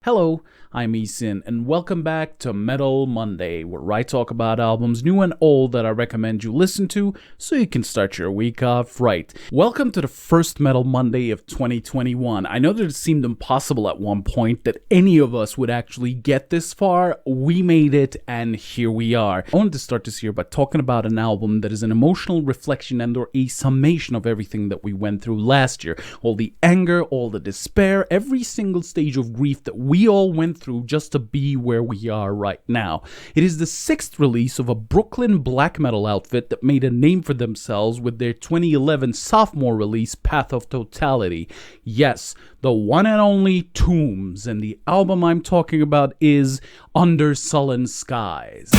Hello, I'm Eason, and welcome back to Metal Monday, where I talk about albums new and old that I recommend you listen to so you can start your week off right. Welcome to the first Metal Monday of 2021. I know that it seemed impossible at one point that any of us would actually get this far. We made it, and here we are. I wanted to start this year by talking about an album that is an emotional reflection and or a summation of everything that we went through last year. All the anger, all the despair, every single stage of grief that we all went through just to be where we are right now. It is the sixth release of a Brooklyn black metal outfit that made a name for themselves with their 2011 sophomore release, Path of Totality. Yes, the one and only Tombs, and the album I'm talking about is Under Sullen Skies.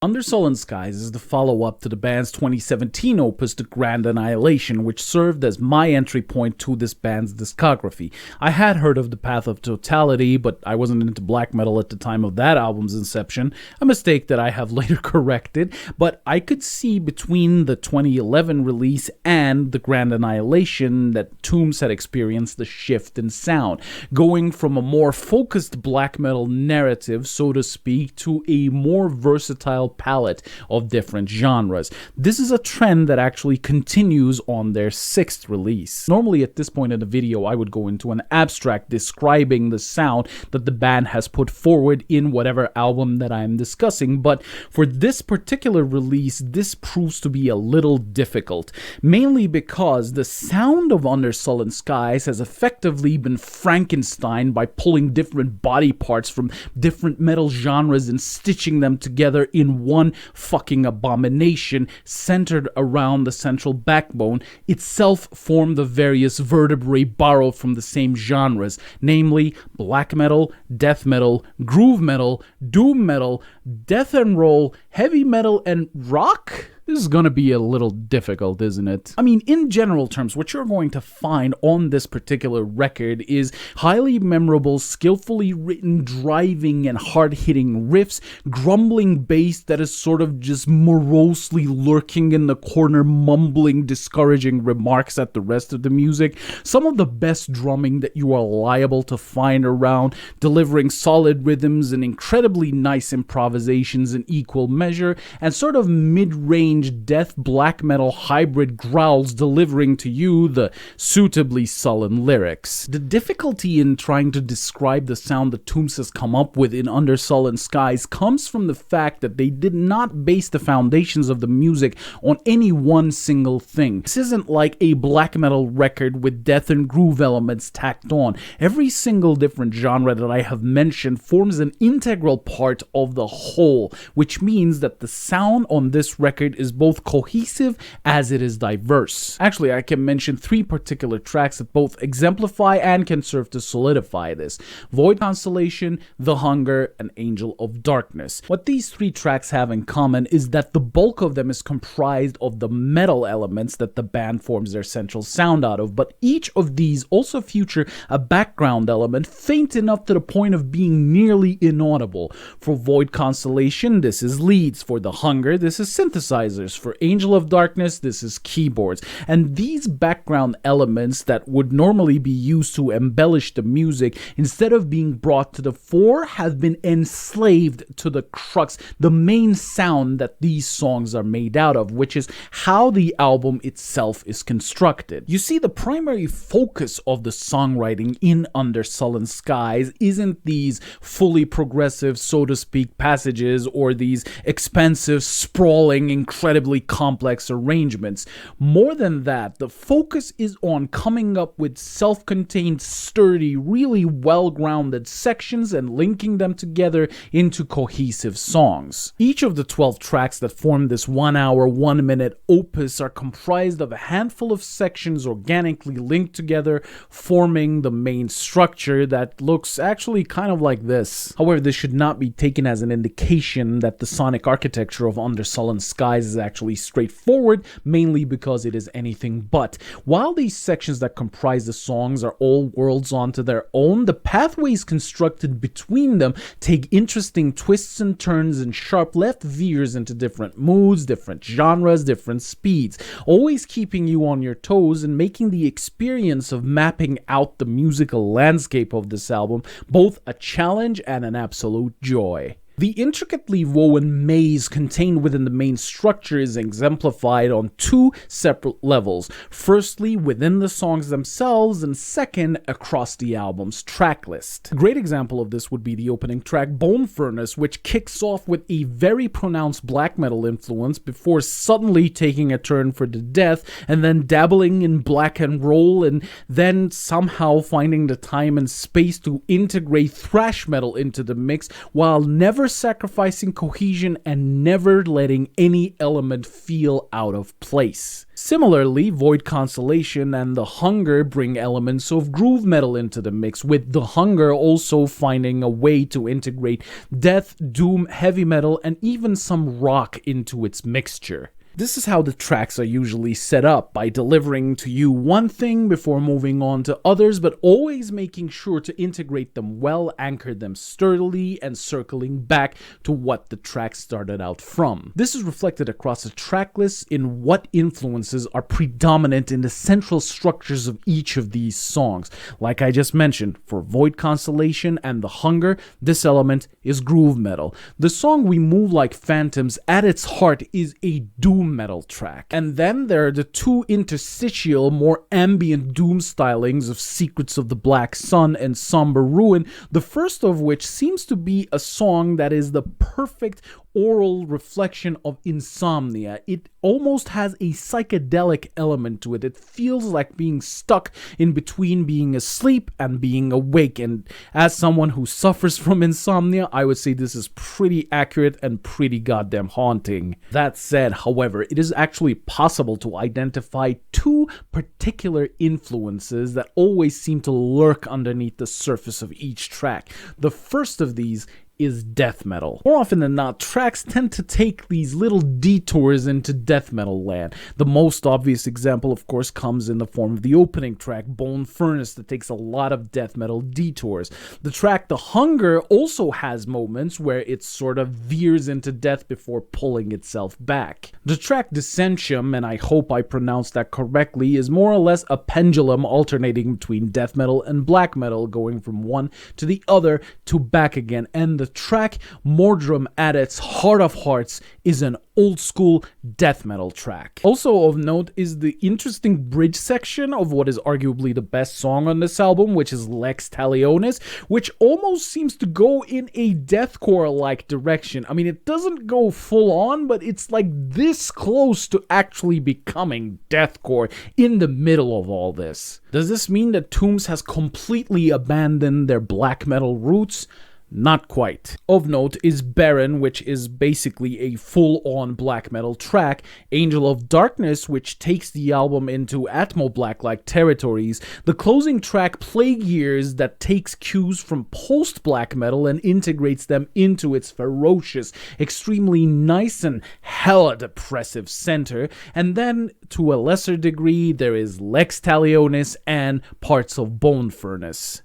Under Sullen Skies is the follow-up to the band's 2017 opus, The Grand Annihilation, which served as my entry point to this band's discography. I had heard of The Path of Totality, but I wasn't into black metal at the time of that album's inception, a mistake that I have later corrected, but I could see between the 2011 release and The Grand Annihilation that Tombs had experienced the shift in sound, going from a more focused black metal narrative, so to speak, to a more versatile palette of different genres. This is a trend that actually continues on their sixth release. Normally at this point in the video I would go into an abstract describing the sound that the band has put forward in whatever album that I am discussing, but for this particular release this proves to be a little difficult, mainly because the sound of Under Sullen Skies has effectively been Frankenstein by pulling different body parts from different metal genres and stitching them together in one fucking abomination centered around the central backbone, itself formed the various vertebrae borrowed from the same genres, namely black metal, death metal, groove metal, doom metal, death and roll, heavy metal, and rock? This is going to be a little difficult, isn't it? I mean, in general terms, what you're going to find on this particular record is highly memorable, skillfully written, driving, and hard-hitting riffs, grumbling bass that is sort of just morosely lurking in the corner, mumbling discouraging remarks at the rest of the music, some of the best drumming that you are liable to find around, delivering solid rhythms and incredibly nice improvisations in equal measure, and sort of mid-range death black metal hybrid growls delivering to you the suitably sullen lyrics. The difficulty in trying to describe the sound that Tombs has come up with in Under Sullen Skies comes from the fact that they did not base the foundations of the music on any one single thing. This isn't like a black metal record with death and groove elements tacked on. Every single different genre that I have mentioned forms an integral part of the whole, which means that the sound on this record is both cohesive as it is diverse. Actually, I can mention three particular tracks that both exemplify and can serve to solidify this: Void Constellation, The Hunger, and Angel of Darkness. What these three tracks have in common is that the bulk of them is comprised of the metal elements that the band forms their central sound out of, but each of these also feature a background element faint enough to the point of being nearly inaudible. For Void Constellation, this is leads. For The Hunger, this is synthesizers. For Angel of Darkness, this is keyboards. And these background elements that would normally be used to embellish the music, instead of being brought to the fore, have been enslaved to the crux, the main sound that these songs are made out of, which is how the album itself is constructed. You see, the primary focus of the songwriting in Under Sullen Skies isn't these fully progressive, so to speak, passages or these expensive, sprawling, incredibly complex arrangements. More than that, the focus is on coming up with self-contained, sturdy, really well-grounded sections and linking them together into cohesive songs. Each of the 12 tracks that form this 1 hour, 1 minute opus are comprised of a handful of sections organically linked together, forming the main structure that looks actually kind of like this. However, this should not be taken as an indication that the sonic architecture of Under Sullen Skies is is actually straightforward, mainly because it is anything but. While these sections that comprise the songs are all worlds onto their own, the pathways constructed between them take interesting twists and turns and sharp left veers into different moods, different genres, different speeds, always keeping you on your toes and making the experience of mapping out the musical landscape of this album both a challenge and an absolute joy. The intricately woven maze contained within the main structure is exemplified on two separate levels. Firstly, within the songs themselves, and second, across the album's track list. A great example of this would be the opening track Bone Furnace, which kicks off with a very pronounced black metal influence before suddenly taking a turn for the death, and then dabbling in black and roll, and then somehow finding the time and space to integrate thrash metal into the mix while never sacrificing cohesion and never letting any element feel out of place. Similarly, Void Constellation and The Hunger bring elements of groove metal into the mix, with The Hunger also finding a way to integrate death, doom, heavy metal, and even some rock into its mixture. This is how the tracks are usually set up, by delivering to you one thing before moving on to others, but always making sure to integrate them well, anchor them sturdily, and circling back to what the track started out from. This is reflected across the track list in what influences are predominant in the central structures of each of these songs. Like I just mentioned, for Void Constellation and The Hunger, this element is groove metal. The song We Move Like Phantoms at its heart is a doom metal track. And then there are the two interstitial, more ambient doom stylings of Secrets of the Black Sun and Somber Ruin, the first of which seems to be a song that is the perfect oral reflection of insomnia. It almost has a psychedelic element to it. It feels like being stuck in between being asleep and being awake. And as someone who suffers from insomnia, I would say this is pretty accurate and pretty goddamn haunting. That said, however, it is actually possible to identify two particular influences that always seem to lurk underneath the surface of each track. The first of these is death metal. More often than not, tracks tend to take these little detours into death metal land. The most obvious example, of course, comes in the form of the opening track, Bone Furnace, that takes a lot of death metal detours. The track The Hunger also has moments where it sort of veers into death before pulling itself back. The track Dissensium, and I hope I pronounced that correctly, is more or less a pendulum alternating between death metal and black metal, going from one to the other to back again, and the track Mordrum, at its heart of hearts, is an old school death metal track. Also of note is the interesting bridge section of what is arguably the best song on this album, which is Lex Talionis, which almost seems to go in a deathcore-like direction. I mean, it doesn't go full on, but it's like this close to actually becoming deathcore in the middle of all this. Does this mean that Tombs has completely abandoned their black metal roots? Not quite. Of note is Batten, which is basically a full-on black metal track, Angel of Darkness, which takes the album into Atmo Black-like territories, the closing track Plague Years, that takes cues from post-black metal and integrates them into its ferocious, extremely nice and hella depressive center, and then, to a lesser degree, there is Lex Talionis and parts of Bone Furnace.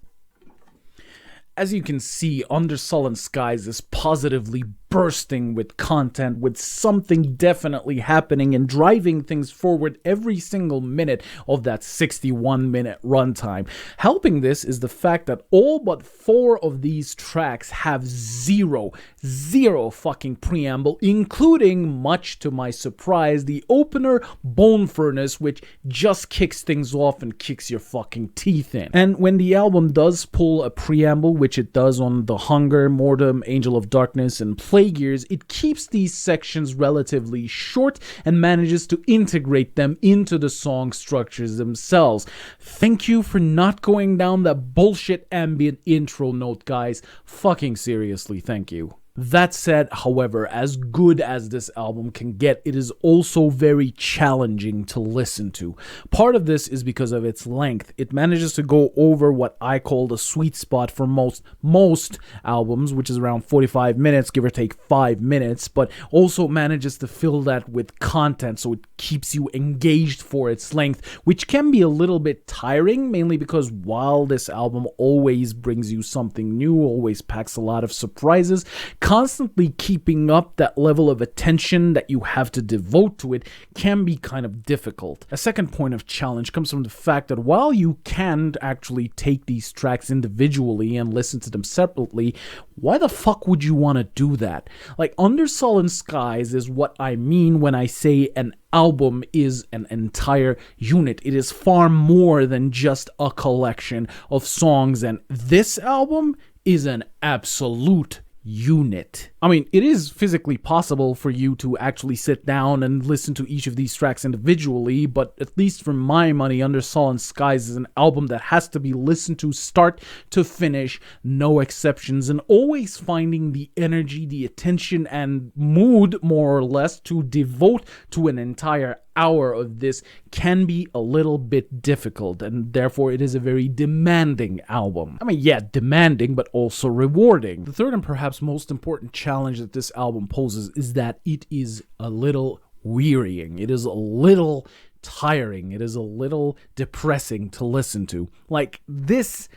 As you can see, Under Sullen Skies is positively bursting with content, with something definitely happening and driving things forward every single minute of that 61-minute runtime. Helping this is the fact that all but 4 of these tracks have zero fucking preamble, including, much to my surprise, the opener Bone Furnace, which just kicks things off and kicks your fucking teeth in. And when the album does pull a preamble, which it does on The Hunger, Mordrum, Angel of Darkness, and Plague Years, it keeps these sections relatively short and manages to integrate them into the song structures themselves. Thank you for not going down that bullshit ambient intro note, guys. Fucking seriously, thank you. That said, however, as good as this album can get, it is also very challenging to listen to. Part of this is because of its length. It manages to go over what I call the sweet spot for most albums, which is around 45 minutes, give or take 5 minutes, but also manages to fill that with content, so it keeps you engaged for its length, which can be a little bit tiring, mainly because while this album always brings you something new, always packs a lot of surprises, constantly keeping up that level of attention that you have to devote to it can be kind of difficult. A second point of challenge comes from the fact that while you can actually take these tracks individually and listen to them separately, why the fuck would you want to do that? Like, Under Sullen Skies is what I mean when I say an album is an entire unit. It is far more than just a collection of songs, and this album is an absolute unit. I mean, it is physically possible for you to actually sit down and listen to each of these tracks individually, but at least for my money, Under Sullen Skies is an album that has to be listened to start to finish, no exceptions, and always finding the energy, the attention, and mood, more or less, to devote to an entire hour of this can be a little bit difficult, and therefore it is a very demanding album. I mean, yeah, demanding, but also rewarding. The third and perhaps most important challenge that this album poses is that it is a little wearying. It is a little tiring. It is a little depressing to listen to. Like, this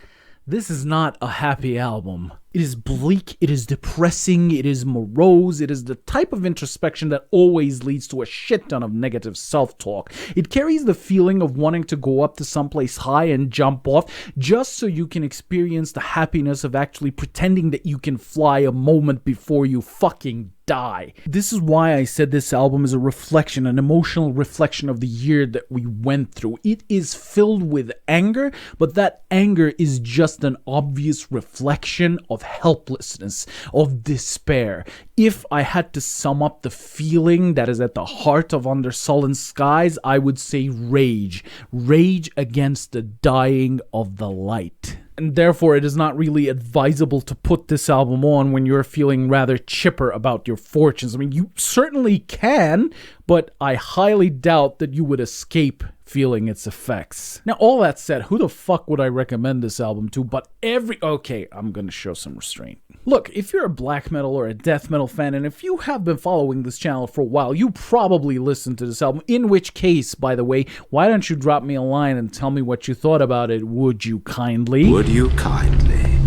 is not a happy album. It is bleak, it is depressing, it is morose, it is the type of introspection that always leads to a shit ton of negative self-talk. It carries the feeling of wanting to go up to someplace high and jump off just so you can experience the happiness of actually pretending that you can fly a moment before you fucking die. This is why I said this album is a reflection, an emotional reflection of the year that we went through. It is filled with anger, but that anger is just an obvious reflection of helplessness, of despair. If I had to sum up the feeling that is at the heart of Under Sullen Skies, I would say rage. Rage against the dying of the light. And therefore, it is not really advisable to put this album on when you're feeling rather chipper about your fortunes. I mean, you certainly can, but I highly doubt that you would escape feeling its effects. Now, all that said, who the fuck would I recommend this album to but okay, I'm gonna show some restraint. Look, if you're a black metal or a death metal fan, and if you have been following this channel for a while, you probably listened to this album, in which case, by the way, why don't you drop me a line and tell me what you thought about it, would you kindly? Would you kindly?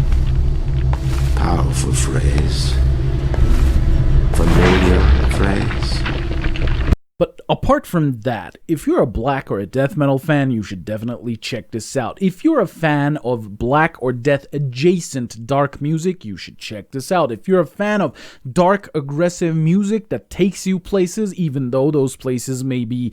Powerful phrase. Familiar phrase. But apart from that, if you're a black or a death metal fan, you should definitely check this out. If you're a fan of black or death adjacent dark music, you should check this out. If you're a fan of dark, aggressive music that takes you places, even though those places may be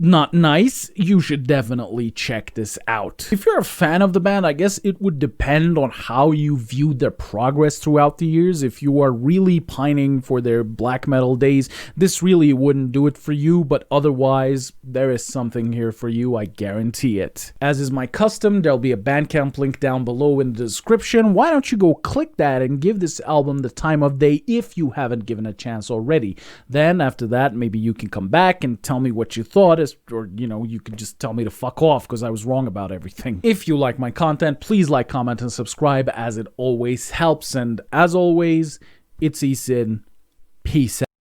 not nice, you should definitely check this out. If you're a fan of the band, I guess it would depend on how you viewed their progress throughout the years. If you are really pining for their black metal days, this really wouldn't do it for you, but otherwise, there is something here for you, I guarantee it. As is my custom, there'll be a Bandcamp link down below in the description. Why don't you go click that and give this album the time of day if you haven't given a chance already. Then, after that, maybe you can come back and tell me what you thought, or, you know, you could just tell me to fuck off because I was wrong about everything. If you like my content, please like, comment, and subscribe, as it always helps. And as always, it's Eason. Peace out.